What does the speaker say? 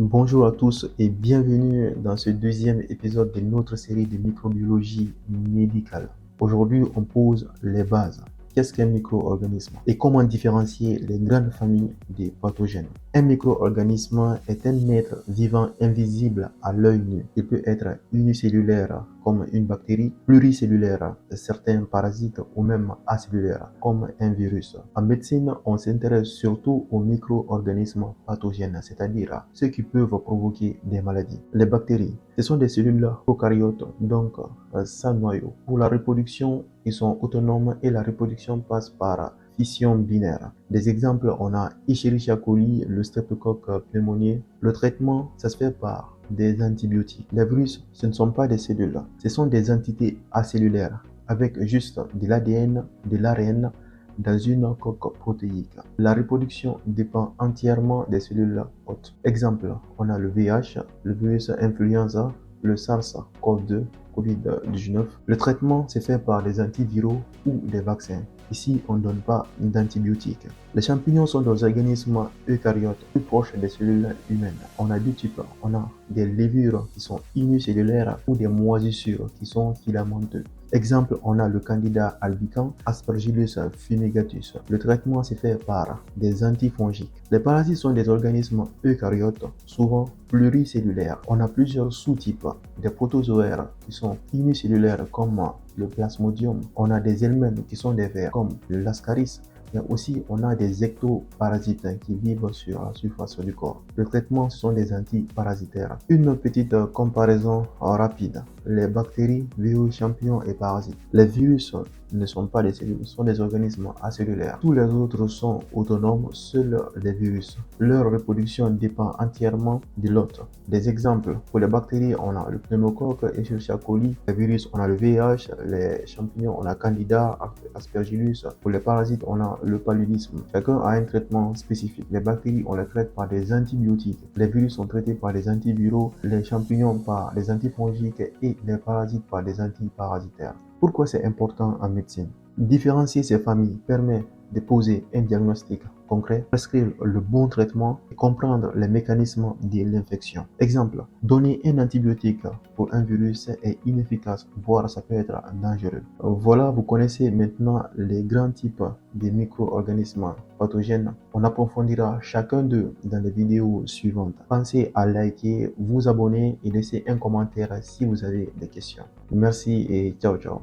Bonjour à tous et bienvenue dans ce deuxième épisode de notre série de microbiologie médicale. Aujourd'hui, on pose les bases. Qu'est-ce qu'un micro-organisme et comment différencier les grandes familles des pathogènes? Un micro-organisme est un être vivant invisible à l'œil nu. Il peut être unicellulaire comme une bactérie, pluricellulaire, certains parasites ou même acellulaire comme un virus. En médecine, on s'intéresse surtout aux micro-organismes pathogènes, c'est-à-dire ceux qui peuvent provoquer des maladies. Les bactéries, ce sont des cellules prokaryotes, donc sans noyau. Pour la reproduction, ils sont autonomes et la reproduction passe par fission binaire. Des exemples, on a Escherichia coli, le streptocoque pneumoniae. Le traitement, ça se fait par des antibiotiques. Les virus, ce ne sont pas des cellules, ce sont des entités acellulaires avec juste de l'ADN, de l'ARN dans une coque protéique. La reproduction dépend entièrement des cellules hôtes. Exemple, on a le VIH, le virus influenza, le SARS-CoV-2, COVID-19. Le traitement se fait par des antiviraux ou des vaccins. Ici, on ne donne pas d'antibiotiques. Les champignons sont des organismes eucaryotes plus proches des cellules humaines. On a deux types. On a des levures qui sont unicellulaires ou des moisissures qui sont filamenteuses. Exemple, on a le Candida albicans, Aspergillus fumigatus. Le traitement se fait par des antifongiques. Les parasites sont des organismes eucaryotes, souvent pluricellulaires. On a plusieurs sous-types. Des protozoaires qui sont unicellulaires comme le Plasmodium. On a des helminths qui sont des vers comme le Lascaris. Mais aussi, on a des ectoparasites qui vivent sur la surface du corps. Le traitement, ce sont des antiparasitaires. Une petite comparaison rapide. Les bactéries, virus, champignons et parasites. Les virus ne sont pas des cellules, ce sont des organismes acellulaires. Tous les autres sont autonomes, seuls les virus. Leur reproduction dépend entièrement de l'hôte. Des exemples, pour les bactéries, on a le pneumocoque, Escherichia coli. Les virus, on a le VIH. Les champignons, on a Candida, Aspergillus. Pour les parasites, on a le paludisme. Chacun a un traitement spécifique. Les bactéries, on les traite par des antibiotiques. Les virus sont traités par des antiviraux. Les champignons par des antifongiques et les parasites par des antiparasitaires. Pourquoi c'est important en médecine? Différencier ces familles permet de poser un diagnostic concret, prescrire le bon traitement et comprendre les mécanismes de l'infection. Exemple, donner un antibiotique pour un virus est inefficace, voire ça peut être dangereux. Voilà, vous connaissez maintenant les grands types de micro-organismes pathogènes. On approfondira chacun d'eux dans les vidéos suivantes. Pensez à liker, vous abonner et laisser un commentaire si vous avez des questions. Merci et ciao ciao.